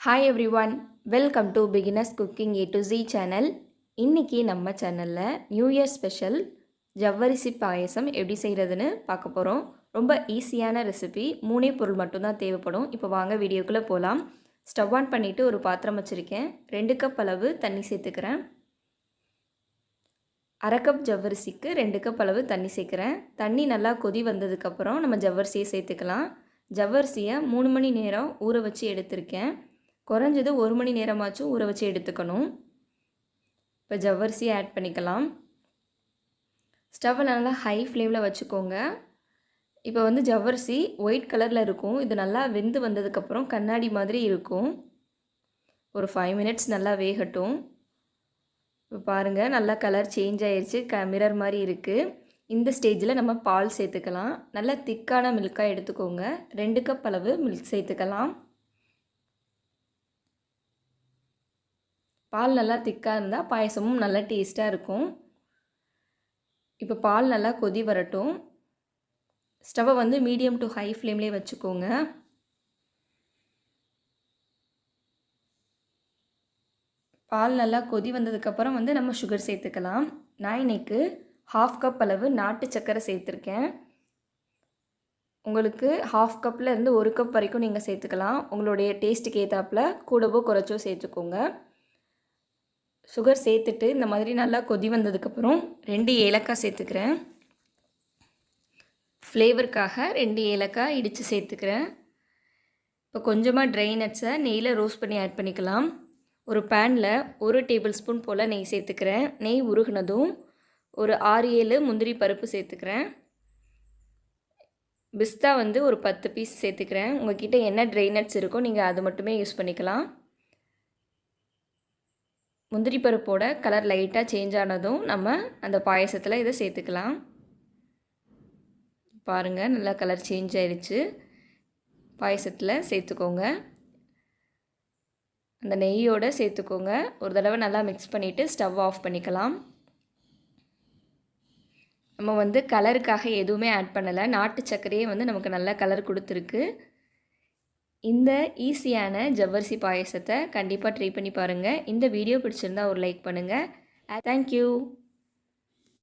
Hi everyone, welcome to Beginners Cooking A to Z channel. இன்னைக்கு நம்ம சேனலில் new year special ஜவ்வரிசி பாயசம் எப்படி செய்கிறதுன்னு பார்க்க போகிறோம். ரொம்ப ஈஸியான ரெசிபி, 3 பொருள் மட்டும்தான் தேவைப்படும். இப்போ வாங்க வீடியோக்குள்ளே போகலாம். ஸ்டவ் ஆன் பண்ணிவிட்டு ஒரு பாத்திரம் வச்சுருக்கேன். 2 கப் அளவு தண்ணி சேர்த்துக்கிறேன். 1/2 கப் ஜவ்வரிசிக்கு 2 கப் அளவு தண்ணி சேர்க்குறேன். தண்ணி நல்லா கொதி வந்ததுக்கப்புறம் நம்ம ஜவ்வரிசியை சேர்த்துக்கலாம். ஜவ்வரிசியை 3 மணி நேரம் ஊற வச்சு எடுத்திருக்கேன். குறைஞ்சது 1 மணி நேரமாச்சும் ஊற வச்சு எடுத்துக்கணும். இப்போ ஜவ்வரிசியை ஆட் பண்ணிக்கலாம். ஸ்டவ்வை நல்லா ஹை ஃப்ளேமில் வச்சுக்கோங்க. இப்போ ஜவ்வரிசி ஒயிட் கலரில் இருக்கும். இது நல்லா வெந்து வந்ததுக்கப்புறம் கண்ணாடி மாதிரி இருக்கும். ஒரு 5 மினிட்ஸ் நல்லா வேகட்டும். இப்போ பாருங்கள், நல்லா கலர் சேஞ்ச் ஆயிடுச்சு, மிரர் மாதிரி இருக்குது. இந்த ஸ்டேஜில் நம்ம பால் சேர்த்துக்கலாம். நல்லா திக்கான மில்காக எடுத்துக்கோங்க. 2 கப் அளவு மில்க் சேர்த்துக்கலாம். பால் நல்லா திக்காக இருந்தால் பாயசமும் நல்லா டேஸ்ட்டாக இருக்கும். இப்போ பால் நல்லா கொதி வரட்டும். ஸ்டவ்வை மீடியம் டு ஹை ஃப்ளேம்லேயே வச்சுக்கோங்க. பால் நல்லா கொதி வந்ததுக்கப்புறம் நம்ம சுகர் சேர்த்துக்கலாம். நான் இன்றைக்கு 1/2 கப் அளவு நாட்டு சர்க்கரை சேர்த்துருக்கேன். உங்களுக்கு 1/2 கப்பில் இருந்து 1 கப் வரைக்கும் நீங்கள் சேர்த்துக்கலாம். உங்களுடைய டேஸ்ட்டுக்கு ஏற்றாப்புல கூடவோ குறைச்சோ சேர்த்துக்கோங்க. சுகர் சேர்த்துட்டு இந்த மாதிரி நல்லா கொதி வந்ததுக்கப்புறம் 2 ஏலக்காய் சேர்த்துக்கிறேன். ஃப்ளேவருக்காக 2 ஏலக்காய் இடித்து சேர்த்துக்கிறேன். இப்போ கொஞ்சமாக ட்ரை நட்ஸை நெய்யில் ரோஸ்ட் பண்ணி ஆட் பண்ணிக்கலாம். ஒரு பேனில் 1 டேபிள் ஸ்பூன் போல் நெய் சேர்த்துக்கிறேன். நெய் உருகுனதும் ஒரு 6-7 முந்திரி பருப்பு சேர்த்துக்கிறேன். பிஸ்தா ஒரு 10 பீஸ் சேர்த்துக்கிறேன். உங்கள்கிட்ட என்ன ட்ரை நட்ஸ் இருக்கோ நீங்கள் அது மட்டுமே யூஸ் பண்ணிக்கலாம். முந்திரி பருப்போட கலர் லைட்டாக சேஞ்ச் ஆனதும் நம்ம அந்த பாயசத்தில் இதை சேர்த்துக்கலாம். பாருங்கள், நல்லா கலர் சேஞ்ச் ஆயிடுச்சு. பாயசத்தில் சேர்த்துக்கோங்க. அந்த நெய்யோடு சேர்த்துக்கோங்க. ஒரு தடவை நல்லா மிக்ஸ் பண்ணிவிட்டு ஸ்டவ் ஆஃப் பண்ணிக்கலாம். நம்ம கலருக்காக எதுவுமே ஆட் பண்ணலை. நாட்டு சர்க்கரையே நமக்கு நல்ல கலர் கொடுத்துருக்கு. இந்த ஈஸியான ஜவ்வரிசி பாயசத்தை கண்டிப்பாக ட்ரை பண்ணி பாருங்கள். இந்த வீடியோ பிடிச்சிருந்தா ஒரு லைக் பண்ணுங்கள். தேங்க்யூ.